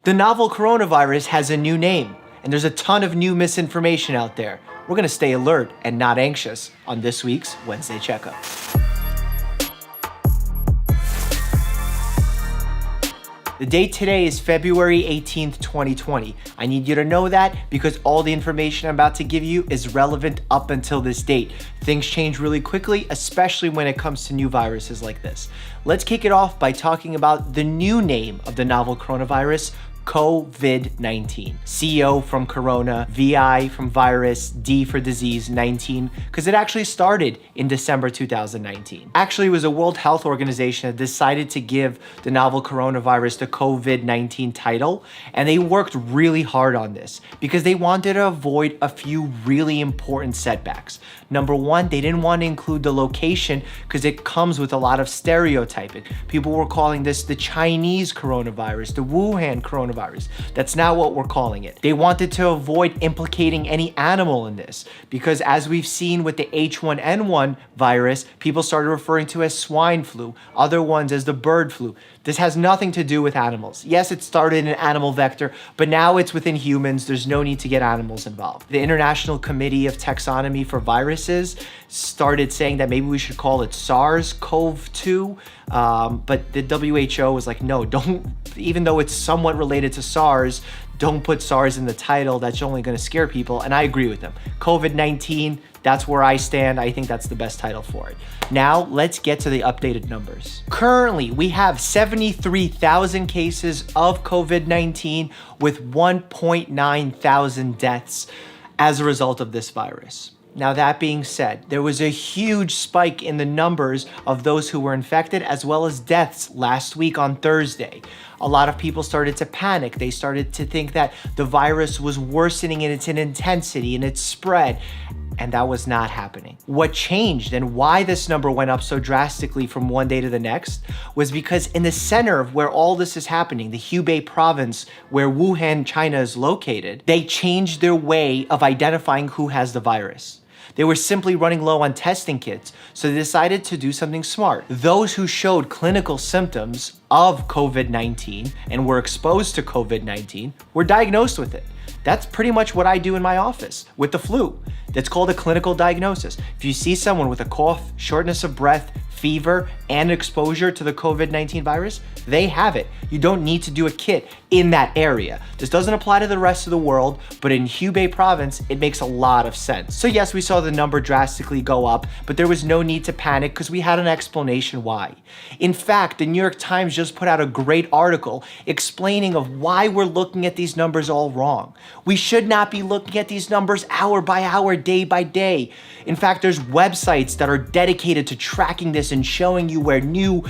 The novel coronavirus has a new name, and there's a ton of new misinformation out there. We're gonna stay alert and not anxious on this week's Wednesday Checkup. The date today is February 18th, 2020. I need you to know that because all the information I'm about to give you is relevant up until this date. Things change really quickly, especially when it comes to new viruses like this. Let's kick it off by talking about the new name of the novel coronavirus, COVID-19. CO from corona, VI from virus, D for disease, 19, because it actually started in December 2019. Actually, it was a World Health Organization that decided to give the novel coronavirus the COVID-19 title, and they worked really hard on this because they wanted to avoid a few really important setbacks. Number one, they didn't want to include the location because it comes with a lot of stereotyping. People were calling this the Chinese coronavirus, the Wuhan coronavirus. That's not what we're calling it. They wanted to avoid implicating any animal in this because as we've seen with the H1N1 virus, people started referring to as swine flu, other ones as the bird flu. This has nothing to do with animals. Yes, it started in an animal vector, but now it's within humans. There's no need to get animals involved. The International Committee of Taxonomy for Viruses started saying that maybe we should call it SARS-CoV-2, but the WHO was like, no, don't, even though it's somewhat related to SARS, don't put SARS in the title. That's only going to scare people. And I agree with them. COVID-19, that's where I stand. I think that's the best title for it. Now, let's get to the updated numbers. Currently, we have 73,000 cases of COVID-19 with 1.9 thousand deaths as a result of this virus. Now, that being said, there was a huge spike in the numbers of those who were infected as well as deaths last week on Thursday. A lot of people started to panic. They started to think that the virus was worsening in its intensity and its spread, and that was not happening. What changed and why this number went up so drastically from one day to the next was because in the center of where all this is happening, the Hubei province where Wuhan, China is located, they changed their way of identifying who has the virus. They were simply running low on testing kits, so they decided to do something smart. Those who showed clinical symptoms of COVID-19 and were exposed to COVID-19 were diagnosed with it. That's pretty much what I do in my office with the flu. That's called a clinical diagnosis. If you see someone with a cough, shortness of breath, fever, and exposure to the COVID-19 virus, they have it. You don't need to do a kit in that area. This doesn't apply to the rest of the world, but in Hubei province, it makes a lot of sense. So yes, we saw the number drastically go up, but there was no need to panic because we had an explanation why. In fact, the New York Times just put out a great article explaining of why we're looking at these numbers all wrong. We should not be looking at these numbers hour by hour, day by day. In fact, there's websites that are dedicated to tracking this and showing you where new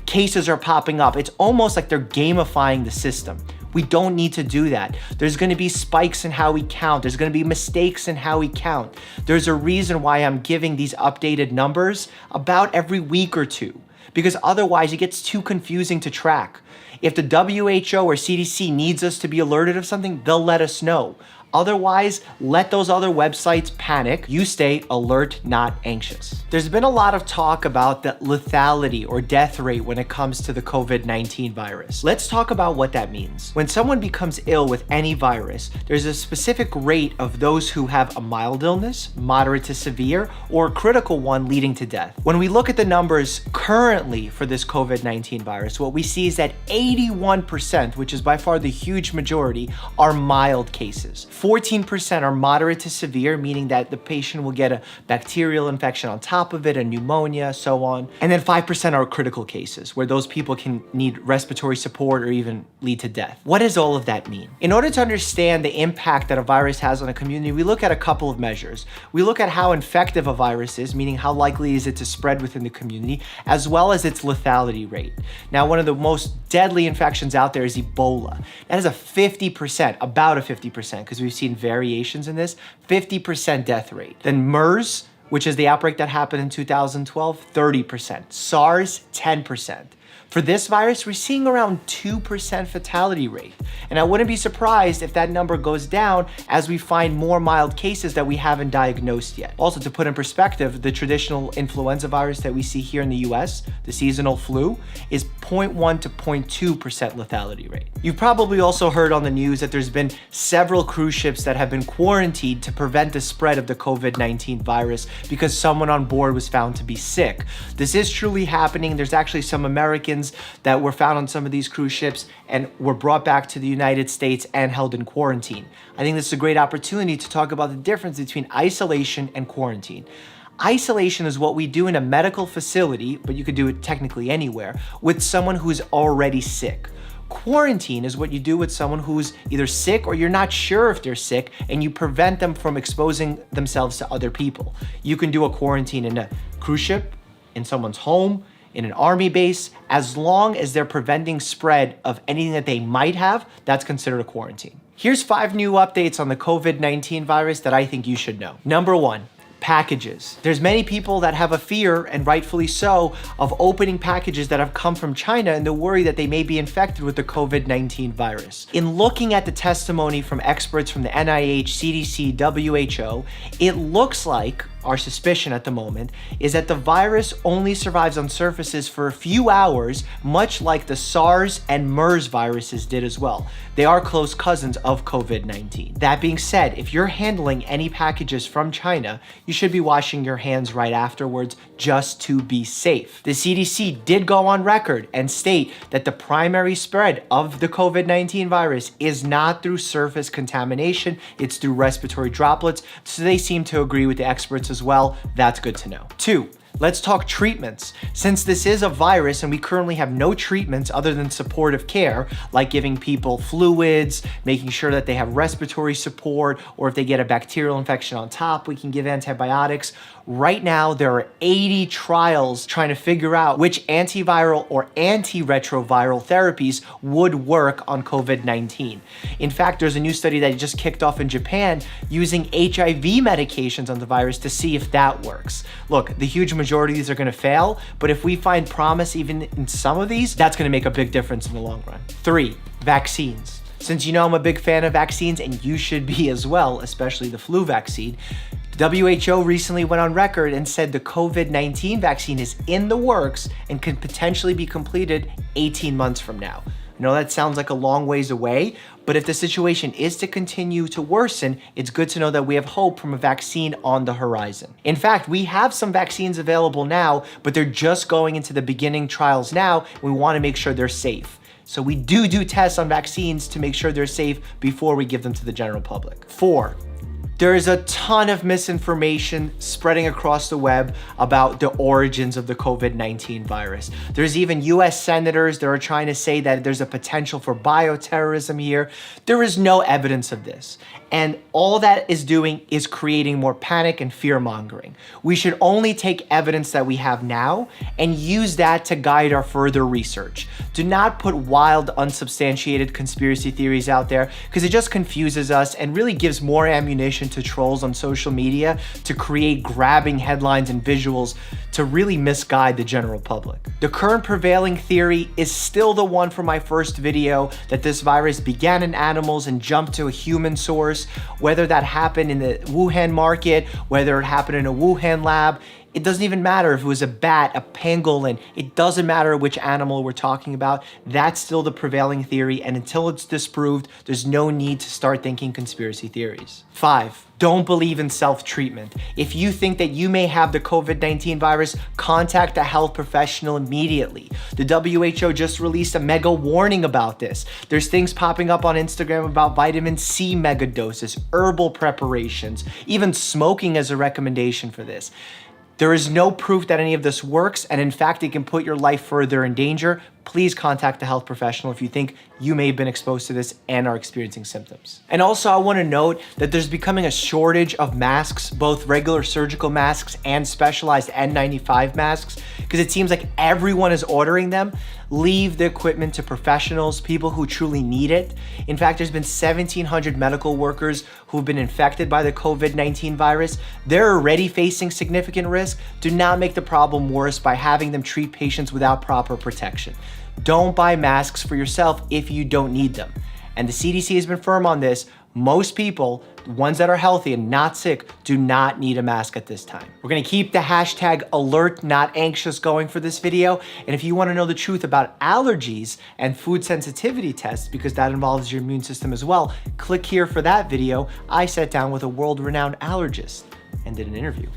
cases are popping up. It's almost like they're gamifying the system. We don't need to do that. There's gonna be spikes in how we count. There's gonna be mistakes in how we count. There's a reason why I'm giving these updated numbers about every week or two, because otherwise it gets too confusing to track. If the WHO or CDC needs us to be alerted of something, they'll let us know. Otherwise, let those other websites panic. You stay alert, not anxious. There's been a lot of talk about the lethality or death rate when it comes to the COVID-19 virus. Let's talk about what that means. When someone becomes ill with any virus, there's a specific rate of those who have a mild illness, moderate to severe, or a critical one leading to death. When we look at the numbers currently for this COVID-19 virus, what we see is that 81%, which is by far the huge majority, are mild cases. 14% are moderate to severe, meaning that the patient will get a bacterial infection on top of it, a pneumonia, so on. And then 5% are critical cases, where those people can need respiratory support or even lead to death. What does all of that mean? In order to understand the impact that a virus has on a community, we look at a couple of measures. We look at how infective a virus is, meaning how likely is it to spread within the community, as well as its lethality rate. Now, one of the most deadly infections out there is Ebola. That is a 50%, about a 50%, because we've seen variations in this, 50% death rate. Then MERS, which is the outbreak that happened in 2012, 30%. SARS, 10%. For this virus, we're seeing around 2% fatality rate. And I wouldn't be surprised if that number goes down as we find more mild cases that we haven't diagnosed yet. Also, to put in perspective, the traditional influenza virus that we see here in the US, the seasonal flu, is 0.1 to 0.2% lethality rate. You've probably also heard on the news that there's been several cruise ships that have been quarantined to prevent the spread of the COVID-19 virus because someone on board was found to be sick. This is truly happening. There's actually some Americans that were found on some of these cruise ships and were brought back to the United States and held in quarantine. I think this is a great opportunity to talk about the difference between isolation and quarantine. Isolation is what we do in a medical facility, but you could do it technically anywhere, with someone who's already sick. Quarantine is what you do with someone who's either sick or you're not sure if they're sick, and you prevent them from exposing themselves to other people. You can do a quarantine in a cruise ship, in someone's home, in an army base. As long as they're preventing spread of anything that they might have, that's considered a quarantine. Here's 5 new updates on the COVID-19 virus that I think you should know. Number 1. Packages. There's many people that have a fear, and rightfully so, of opening packages that have come from China and the worry that they may be infected with the COVID-19 virus. In looking at the testimony from experts from the NIH, CDC, WHO, it looks like our suspicion at the moment is that the virus only survives on surfaces for a few hours, much like the SARS and MERS viruses did as well. They are close cousins of COVID-19. That being said, if you're handling any packages from China, you should be washing your hands right afterwards just to be safe. The CDC did go on record and state that the primary spread of the COVID-19 virus is not through surface contamination, it's through respiratory droplets, so they seem to agree with the experts as well. That's good to know. 2. Let's talk treatments. Since this is a virus and we currently have no treatments other than supportive care, like giving people fluids, making sure that they have respiratory support, or if they get a bacterial infection on top, we can give antibiotics. Right now, there are 80 trials trying to figure out which antiviral or antiretroviral therapies would work on COVID-19. In fact, there's a new study that just kicked off in Japan using HIV medications on the virus to see if that works. Look, the huge majority of these are going to fail, but if we find promise even in some of these, that's going to make a big difference in the long run. 3. Vaccines. Since you know I'm a big fan of vaccines, and you should be as well, especially the flu vaccine, WHO recently went on record and said the COVID-19 vaccine is in the works and could potentially be completed 18 months from now. I know that sounds like a long ways away, but if the situation is to continue to worsen, it's good to know that we have hope from a vaccine on the horizon. In fact, we have some vaccines available now, but they're just going into the beginning trials now. We want to make sure they're safe. So we do tests on vaccines to make sure they're safe before we give them to the general public. 4. There is a ton of misinformation spreading across the web about the origins of the COVID-19 virus. There's even US senators that are trying to say that there's a potential for bioterrorism here. There is no evidence of this. And all that is doing is creating more panic and fear-mongering. We should only take evidence that we have now and use that to guide our further research. Do not put wild, unsubstantiated conspiracy theories out there, because it just confuses us and really gives more ammunition to trolls on social media to create grabbing headlines and visuals to really misguide the general public. The current prevailing theory is still the one from my first video, that this virus began in animals and jumped to a human source. Whether that happened in the Wuhan market, whether it happened in a Wuhan lab, it doesn't even matter if it was a bat, a pangolin, it doesn't matter which animal we're talking about. That's still the prevailing theory, and until it's disproved, there's no need to start thinking conspiracy theories. 5. Don't believe in self-treatment. If you think that you may have the COVID-19 virus, contact a health professional immediately. The WHO just released a mega warning about this. There's things popping up on Instagram about vitamin C mega doses, herbal preparations, even smoking as a recommendation for this. There is no proof that any of this works, and in fact, it can put your life further in danger. Please contact a health professional if you think you may have been exposed to this and are experiencing symptoms. And also, I want to note that there's becoming a shortage of masks, both regular surgical masks and specialized N95 masks, because it seems like everyone is ordering them. Leave the equipment to professionals, people who truly need it. In fact, there's been 1,700 medical workers who've been infected by the COVID-19 virus. They're already facing significant risk. Do not make the problem worse by having them treat patients without proper protection. Don't buy masks for yourself if you don't need them. And the CDC has been firm on this. Most people, ones that are healthy and not sick, do not need a mask at this time. We're gonna keep the hashtag alert, not anxious going for this video. And if you wanna know the truth about allergies and food sensitivity tests, because that involves your immune system as well, click here for that video. I sat down with a world-renowned allergist and did an interview.